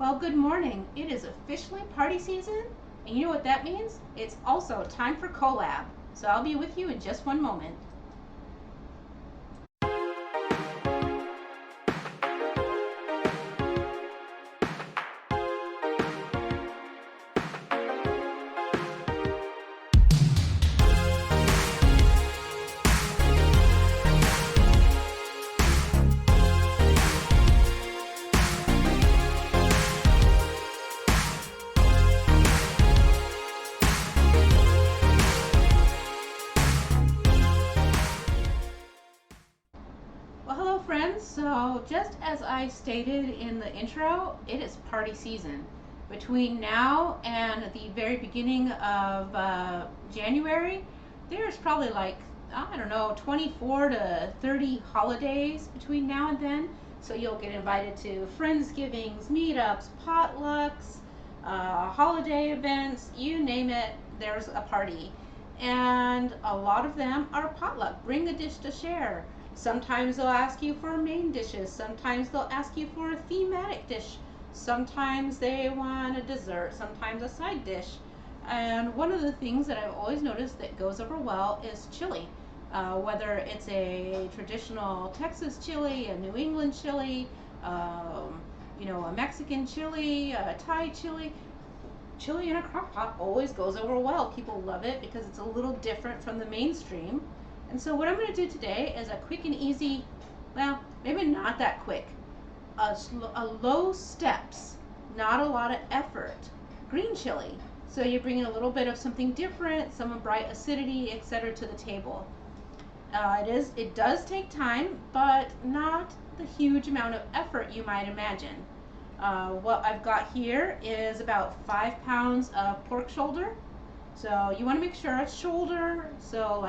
Well, good morning. It is officially party season, and you know what that means? It's also time for Collab. So I'll be with you in just one moment. Well, hello friends. So just as I stated in the intro, it is party season. Between now and the very beginning of January, there's probably like, I don't know, 24 to 30 holidays between now and then. So you'll get invited to Friendsgivings, meetups, potlucks, holiday events, you name it, there's a party. And a lot of them are potluck. Bring a dish to share. Sometimes they'll ask you for main dishes. Sometimes they'll ask you for a thematic dish. Sometimes they want a dessert. Sometimes a side dish. And one of the things that I've always noticed that goes over well is chili. Whether it's a traditional Texas chili, a New England chili, a Mexican chili, a Thai chili. Chili in a crock pot always goes over well. People love it because it's a little different from the mainstream. And so what I'm going to do today is a quick and easy, well, maybe not that quick, a low steps, not a lot of effort, green chili. So you're bringing a little bit of something different, some bright acidity, etc. to the table. It does take time, but not the huge amount of effort you might imagine. What I've got here is about 5 pounds of pork shoulder. So you want to make sure it's shoulder, so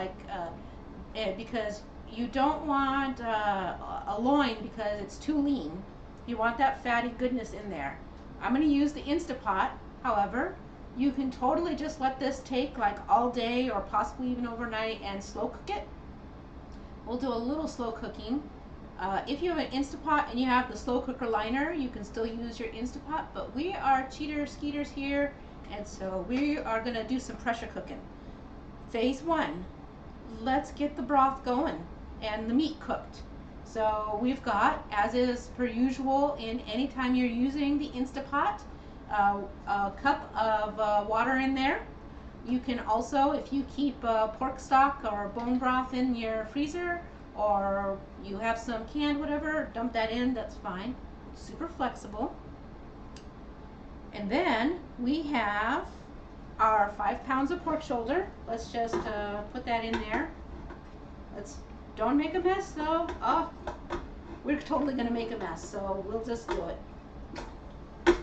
because you don't want a loin because it's too lean. You want that fatty goodness in there. I'm going to use the Instapot. However, you can totally just let this take like all day or possibly even overnight and slow cook it. We'll do a little slow cooking. If you have an Instapot and you have the slow cooker liner, you can still use your Instapot, but we are cheater skeeters here, and so we are going to do some pressure cooking. Phase 1. Let's get the broth going and the meat cooked. So we've got, as is per usual in any time you're using the Instapot, a cup of water in there. You can also, if you keep pork stock or bone broth in your freezer, or you have some canned whatever, dump that in, that's fine. Super flexible. And then we have our 5 pounds of pork shoulder. Let's just put that in there. Don't make a mess though. Oh, we're totally gonna make a mess, so we'll just do it.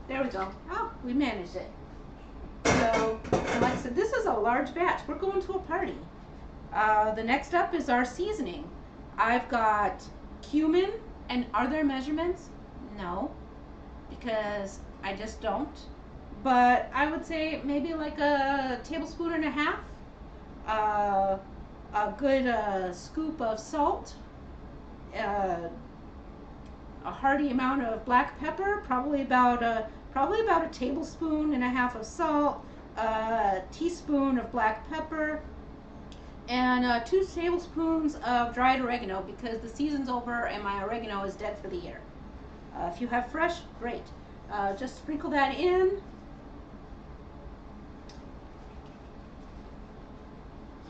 There we go. Oh, we managed it. So, like I said, this is a large batch. We're going to a party. The next up is our seasoning. I've got cumin, and are there measurements? No, because I just don't. But I would say maybe like a tablespoon and a half. A good scoop of salt. A hearty amount of black pepper, probably about a tablespoon and a half of salt, a teaspoon of black pepper, and 2 tablespoons of dried oregano because the season's over and my oregano is dead for the year. If you have fresh, great. Just sprinkle that in.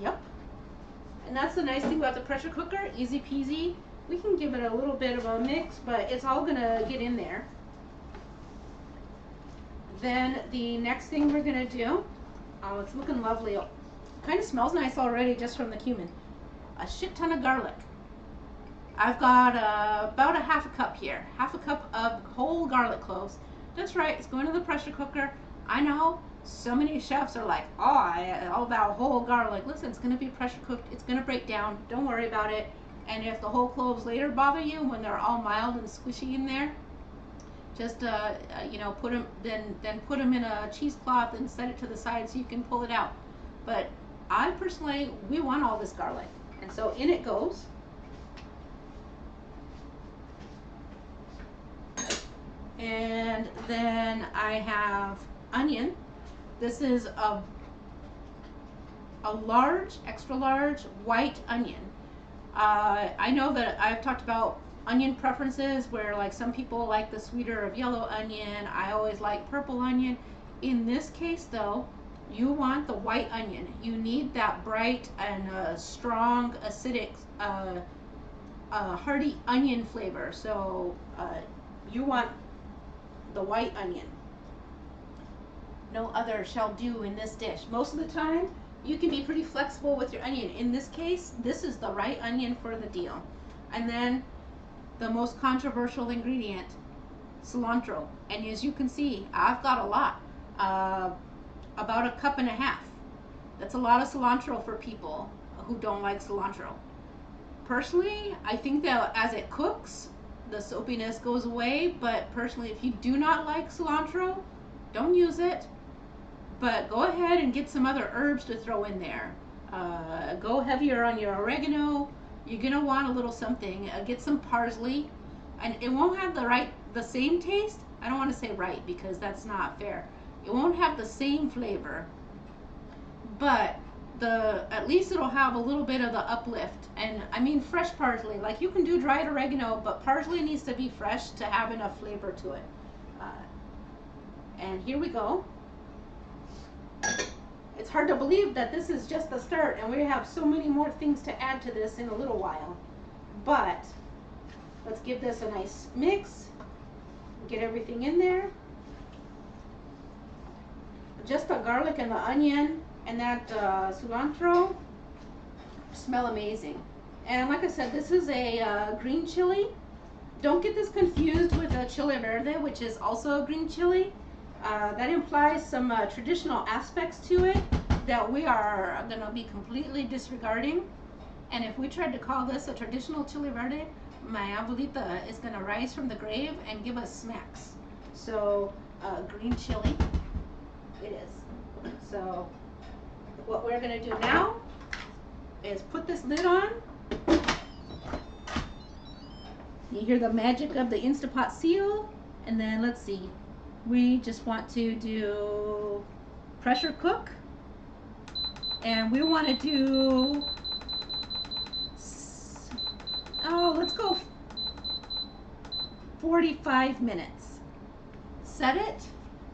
Yep. And that's the nice thing about the pressure cooker, easy peasy. We can give it a little bit of a mix, but it's all gonna get in there. Then the next thing we're gonna do, oh, it's looking lovely. Kind of smells nice already just from the cumin. A shit ton of garlic. I've got about a half a cup here. Half a cup of whole garlic cloves. That's right, it's going to the pressure cooker. I know so many chefs are like, oh, all about whole garlic. Listen, it's going to be pressure cooked. It's going to break down. Don't worry about it. And if the whole cloves later bother you when they're all mild and squishy in there, just put them in a cheesecloth and set it to the side so you can pull it out. But we want all this garlic, and so in it goes. And And then I have onion. This is a large, extra large white onion. I know that I've talked about onion preferences where like some people like the sweeter of yellow onion. I always like purple onion. In this case though, you want the white onion. You need that bright and strong acidic hearty onion flavor. So you want the white onion. No other shall do in this dish. Most of the time, you can be pretty flexible with your onion. In this case, this is the right onion for the deal. And then the most controversial ingredient, cilantro. And as you can see, I've got a lot, about 1.5 cups. That's a lot of cilantro for people who don't like cilantro. Personally, I think that as it cooks, the soapiness goes away, but personally, if you do not like cilantro, don't use it. But go ahead and get some other herbs to throw in there. Go heavier on your oregano. You're gonna want a little something. Get some parsley, and it won't have the same taste. I don't want to say right because that's not fair. It won't have the same flavor, but at least it'll have a little bit of the uplift. And I mean fresh parsley. Like you can do dried oregano, but parsley needs to be fresh to have enough flavor to it. And here we go. It's hard to believe that this is just the start and we have so many more things to add to this in a little while. But let's give this a nice mix. Get everything in there. Just the garlic and the onion and that cilantro smell amazing. And like I said, this is a green chili. Don't get this confused with a chili verde, which is also a green chili. That implies some traditional aspects to it that we are going to be completely disregarding. And if we tried to call this a traditional chili verde, my abuelita is going to rise from the grave and give us smacks. So green chili it is. So what we're going to do now is put this lid on. You hear the magic of the Instapot seal, and then let's see. We just want to do pressure cook, and we want to do, let's go 45 minutes. Set it.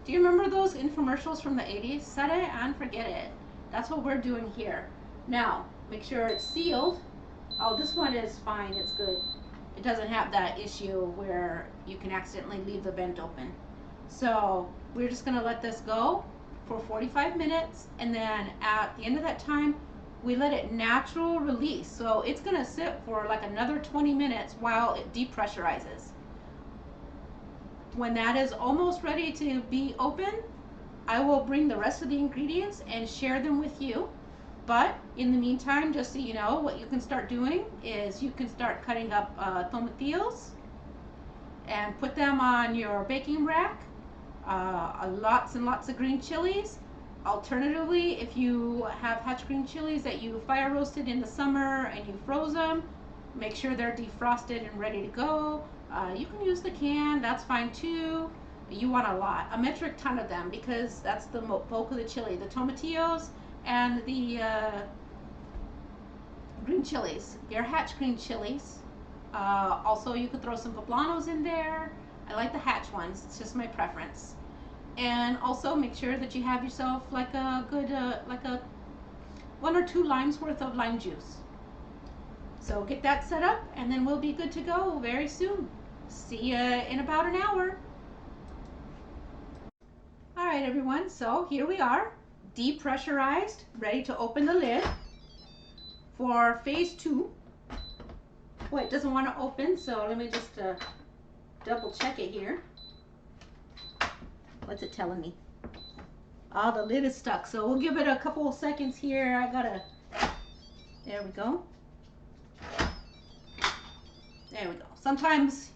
Do you remember those infomercials from the 80s? Set it and forget it. That's what we're doing here. Now, make sure it's sealed. Oh, this one is fine. It's good. It doesn't have that issue where you can accidentally leave the vent open. So we're just gonna let this go for 45 minutes, and then at the end of that time, we let it natural release. So it's gonna sit for like another 20 minutes while it depressurizes. When that is almost ready to be open, I will bring the rest of the ingredients and share them with you. But in the meantime, just so you know, what you can start doing is you can start cutting up tomatillos and put them on your baking rack. Lots and lots of green chilies. Alternatively, if you have hatch green chilies that you fire roasted in the summer and you froze them, make sure they're defrosted and ready to go. You can use the can, that's fine too. You want a lot, a metric ton of them, because that's the bulk of the chili. The tomatillos and the green chilies. They're hatch green chilies. Also, you could throw some poblanos in there. I like the hatch ones. It's just my preference. And also make sure that you have yourself like a good, like a 1 or 2 limes worth of lime juice. So get that set up, and then we'll be good to go very soon. See you in about an hour. All right, everyone. So here we are, depressurized, ready to open the lid for phase 2. Boy, it doesn't want to open, so let me just double check it here. What's it telling me? Oh, the lid is stuck, so we'll give it a couple of seconds here. There we go. There we go. Sometimes,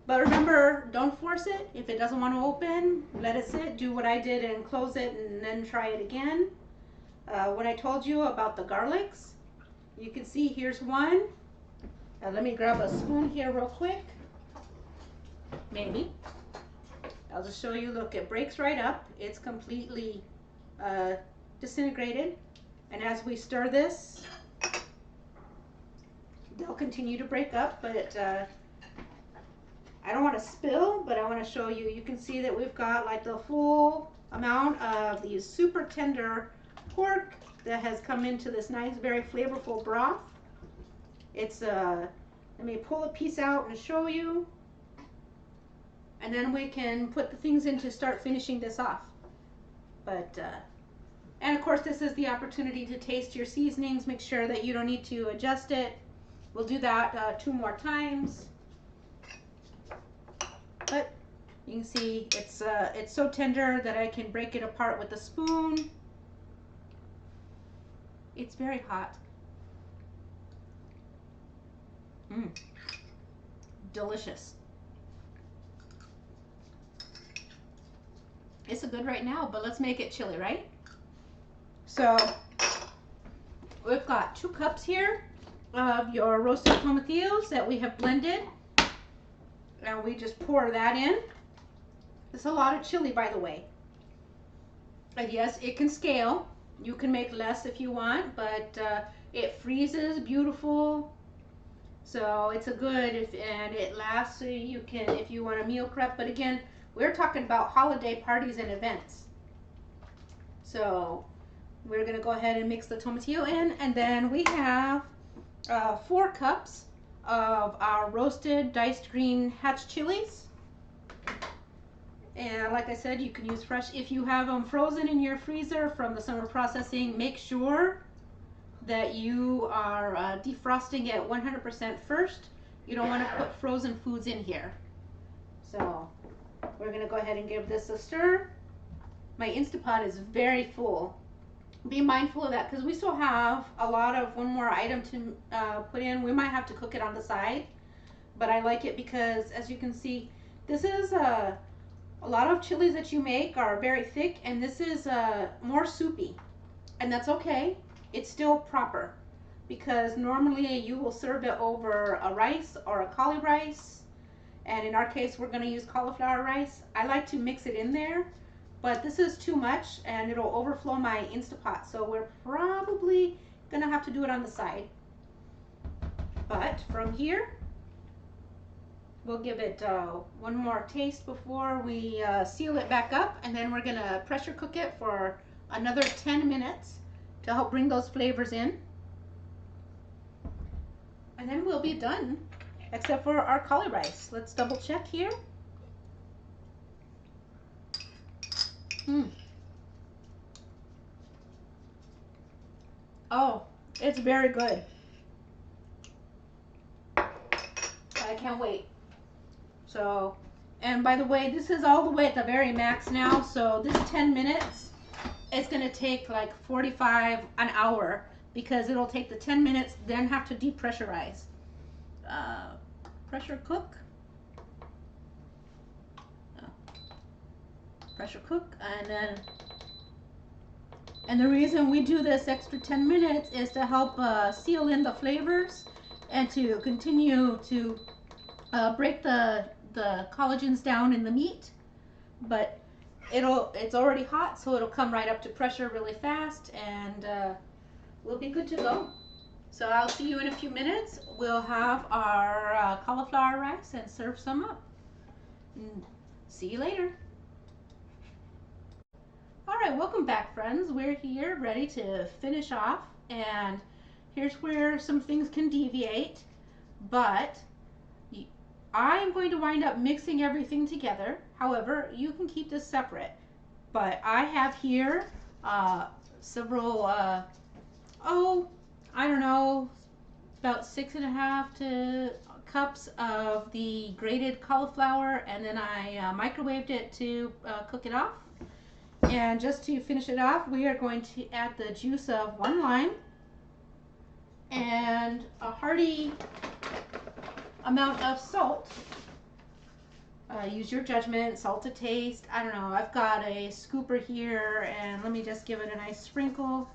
but remember, don't force it. If it doesn't want to open, let it sit. Do what I did and close it and then try it again. When I told you about the garlics, you can see here's one. Let me grab a spoon here real quick. Maybe. I'll just show you. Look, it breaks right up. It's completely disintegrated. And as we stir this, they'll continue to break up, but I don't want to spill, but I want to show you. You can see that we've got like the full amount of the super tender pork that has come into this nice, very flavorful broth. It's, let me pull a piece out and show you. And then we can put the things in to start finishing this off. But, and of course this is the opportunity to taste your seasonings. Make sure that you don't need to adjust it. We'll do that 2 more times. But you can see it's so tender that I can break it apart with a spoon. It's very hot. Delicious. It's good right now, but let's make it chilly, right? So we've got 2 cups here of your roasted tomatillos that we have blended. And we just pour that in. It's a lot of chili, by the way. And yes, it can scale. You can make less if you want, but it freezes beautiful. So it's a good, and it lasts. So you can, if you want to meal prep. But again, we're talking about holiday parties and events. So we're gonna go ahead and mix the tomatillo in, and then we have 4 cups of our roasted diced green hatch chilies. And like I said, you can use fresh. If you have them frozen in your freezer from the summer processing, make sure that you are defrosting it 100% first. You don't want to put frozen foods in here. So we're going to go ahead and give this a stir. My Instapot is very full. Be mindful of that because we still have a lot of one more item to put in. We might have to cook it on the side, but I like it because, as you can see, this is a lot of chilies that you make are very thick, and this is more soupy, and that's okay. It's still proper because normally you will serve it over a rice or a cauli rice, and in our case we're going to use cauliflower rice. I like to mix it in there, but this is too much and it'll overflow my Instapot, so we're probably going to have to do it on the side. But from here, we'll give it one more taste before we seal it back up, and then we're going to pressure cook it for another 10 minutes to help bring those flavors in. And then we'll be done, except for our cauli rice. Let's double check here. Oh, it's very good. I can't wait. So, and by the way, this is all the way at the very max now, so this 10 minutes is going to take like 45 an hour because it'll take the 10 minutes, then have to depressurize. Pressure cook. Pressure cook, and the reason we do this extra 10 minutes is to help seal in the flavors and to continue to break the collagens down in the meat. But it's already hot, so it'll come right up to pressure really fast, and we'll be good to go. So I'll see you in a few minutes. We'll have our cauliflower rice and serve some up. See you later. All right, welcome back, friends. We're here ready to finish off, and here's where some things can deviate, but I'm going to wind up mixing everything together. However, you can keep this separate, but I have here several, I don't know, about 6.5 cups of the grated cauliflower, and then I microwaved it to cook it off. And just to finish it off, we are going to add the juice of 1 lime and a hearty amount of salt. Use your judgment, salt to taste. I don't know, I've got a scooper here, and let me just give it a nice sprinkle.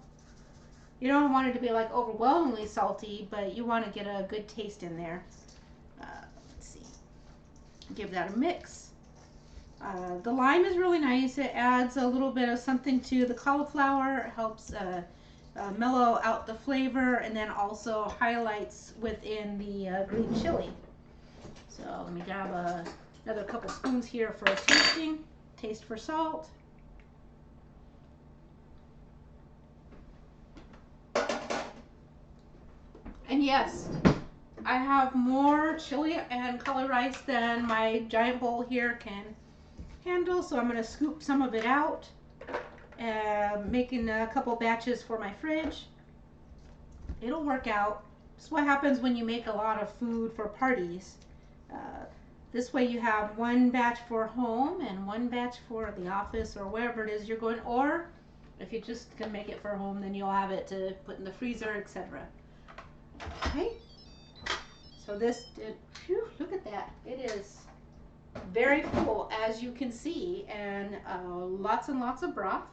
You don't want it to be like overwhelmingly salty, but you want to get a good taste in there. Let's see. Give that a mix. The lime is really nice. It adds a little bit of something to the cauliflower. It helps mellow out the flavor, and then also highlights within the green chili. So let me grab another couple spoons here for a tasting. Taste for salt. And yes, I have more chili and cauli rice than my giant bowl here can handle, so I'm going to scoop some of it out, making a couple batches for my fridge. It'll work out. This is what happens when you make a lot of food for parties. This way you have one batch for home and one batch for the office or wherever it is you're going, or if you just can make it for home, then you'll have it to put in the freezer, etc. Okay, so this did, phew, look at that. It is very full, as you can see, and lots and lots of broth.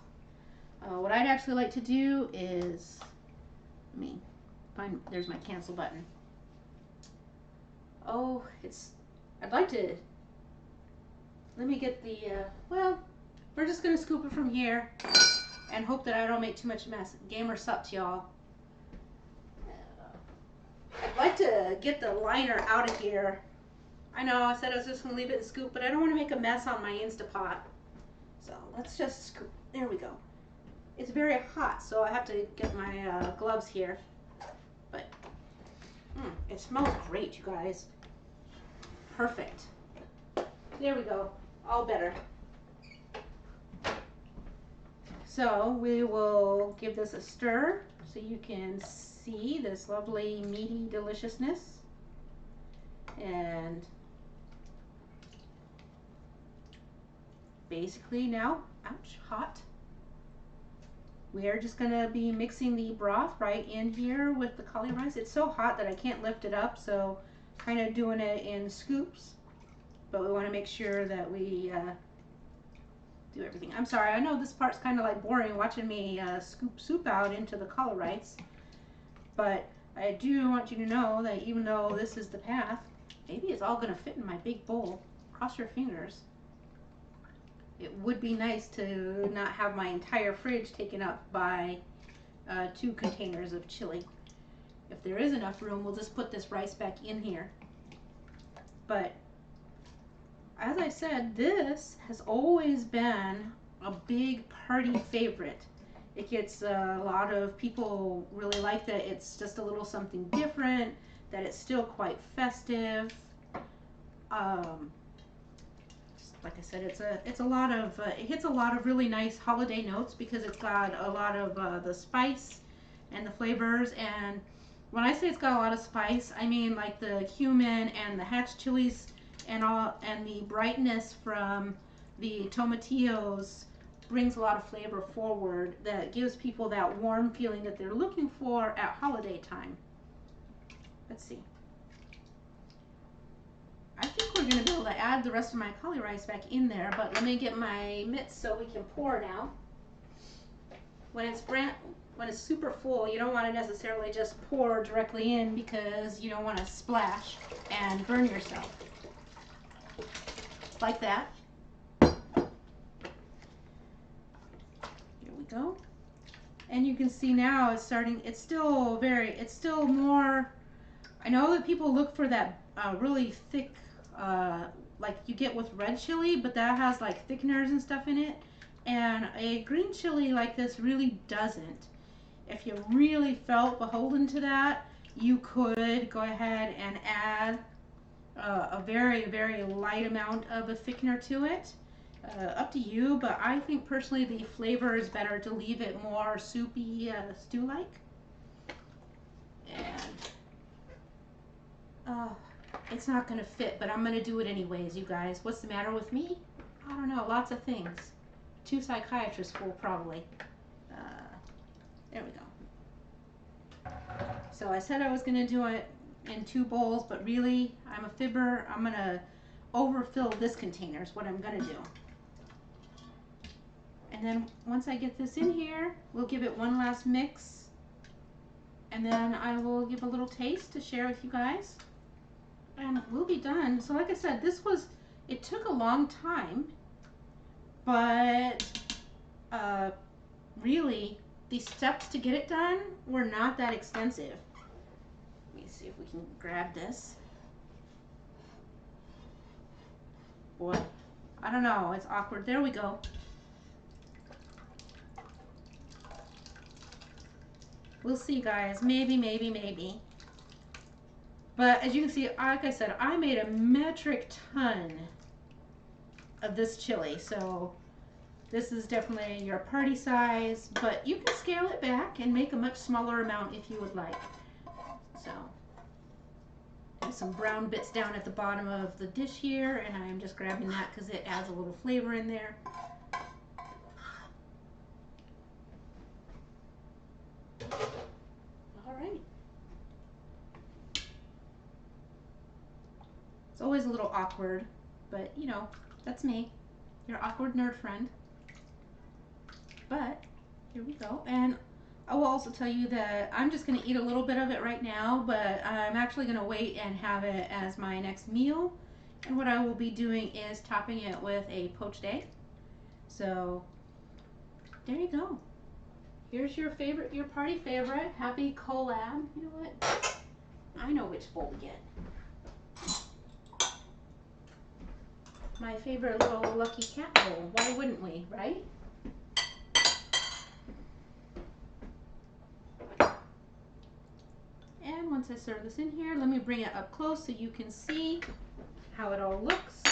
What I'd actually like to do is, let me find, there's my cancel button. Oh, I'd like to, let me get the, well, we're just going to scoop it from here and hope that I don't make too much mess. Gamer sups, y'all. I'd like to get the liner out of here. I know I said I was just going to leave it and scoop, but I don't want to make a mess on my Instapot. So let's just scoop. There we go. It's very hot, so I have to get my gloves here. But it smells great, you guys. Perfect. There we go. All better. So we will give this a stir so you can see this lovely meaty deliciousness. And basically now, ouch, hot. We are just gonna be mixing the broth right in here with the cauli rice. It's so hot that I can't lift it up, so kind of doing it in scoops. But we want to make sure that we do everything. I'm sorry, I know this part's kind of like boring watching me scoop soup out into the cauli rice, but I do want you to know that even though this is the path, maybe it's all going to fit in my big bowl. Cross your fingers. It would be nice to not have my entire fridge taken up by 2 containers of chili. If there is enough room, we'll just put this rice back in here. But as I said, this has always been a big party favorite. It gets a lot of people really like that it's just a little something different, that it's still quite festive. Like I said, it's a lot of it hits a lot of really nice holiday notes because it's got a lot of the spice and the flavors. And when I say it's got a lot of spice, I mean like the cumin and the hatch chilies and the brightness from the tomatillos brings a lot of flavor forward that gives people that warm feeling that they're looking for at holiday time. Let's see. I think we're going to be able to add the rest of my cauli rice back in there, but let me get my mitts so we can pour now. When it's super full, you don't want to necessarily just pour directly in because you don't want to splash and burn yourself. Like that. Here we go. And you can see now it's starting, it's still more, I know that people look for that really thick, like you get with red chili, but that has like thickeners and stuff in it. And a green chili like this really doesn't. If you really felt beholden to that, you could go ahead and add a very, very light amount of a thickener to it. Up to you, but I think personally the flavor is better to leave it more soupy, stew-like. And it's not going to fit, but I'm going to do it anyways, you guys. What's the matter with me? I don't know, lots of things. 2 psychiatrists full, probably. There we go. So I said I was going to do it in 2 bowls, but really, I'm a fibber. I'm going to overfill this container is what I'm going to do. And then once I get this in here, we'll give it one last mix. And then I will give a little taste to share with you guys. And we'll be done. So like I said, it took a long time. but really, the steps to get it done were not that extensive. Let me see if we can grab this. Boy, I don't know, it's awkward. There we go. We'll see, guys. Maybe, maybe, maybe. But as you can see, like I said, I made a metric ton of this chili. So this is definitely your party size, but you can scale it back and make a much smaller amount if you would like. So there's some brown bits down at the bottom of the dish here, and I'm just grabbing that because it adds a little flavor in there. All right. It's always a little awkward, but you know, that's me, your awkward nerd friend. But here we go. And I will also tell you that I'm just going to eat a little bit of it right now, but I'm actually going to wait and have it as my next meal. And what I will be doing is topping it with a poached egg. So there you go. Here's your favorite, your party favorite. Happy collab. You know what? I know which bowl to get. My favorite little lucky cat bowl. Why wouldn't we, right? And once I serve this in here, let me bring it up close so you can see how it all looks.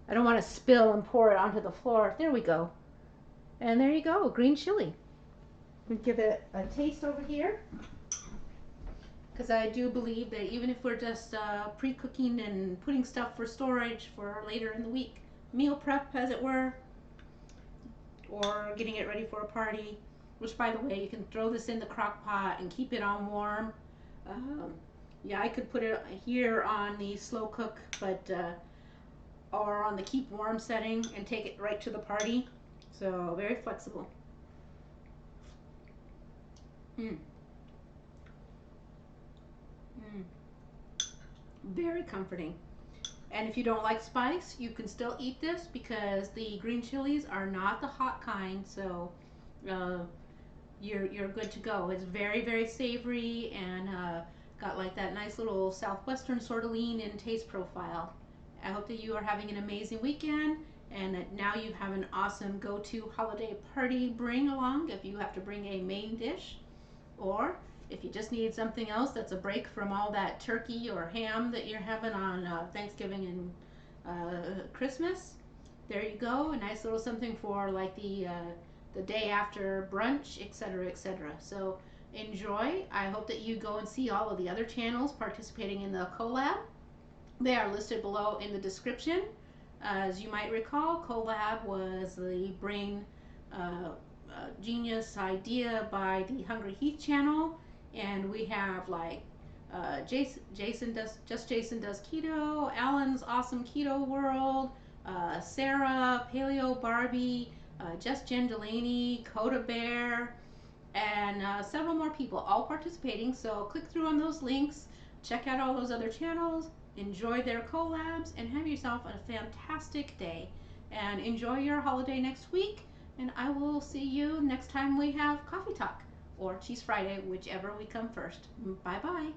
I don't want to spill and pour it onto the floor. There we go. And there you go, green chili. We give it a taste over here, because I do believe that even if we're just pre-cooking and putting stuff for storage for later in the week, meal prep as it were, or getting it ready for a party, which by the way, you can throw this in the crock pot and keep it on warm. Yeah, I could put it here on the slow cook, but or on the keep warm setting and take it right to the party. So very flexible. Very comforting. And if you don't like spice, you can still eat this because the green chilies are not the hot kind, so you're good to go. It's very, very savory and got like that nice little southwestern sort of lean in taste profile. I hope that you are having an amazing weekend and that now you have an awesome go-to holiday party bring along if you have to bring a main dish, or if you just need something else that's a break from all that turkey or ham that you're having on Thanksgiving and Christmas. There you go, a nice little something for like the day after brunch, etc., etc. So enjoy. I hope that you go and see all of the other channels participating in the collab. They are listed below in the description. As you might recall, Collab was the brain genius idea by the Hungry Heath channel, and we have like Jason does keto, Alan's awesome keto world, Sarah, Paleo Barbie, Just Jen Delaney, Coda Bear, and several more people all participating. So click through on those links, check out all those other channels, enjoy their collabs, and have yourself a fantastic day. And enjoy your holiday next week. And I will see you next time we have Coffee Talk or Cheese Friday, whichever we come first. Bye bye.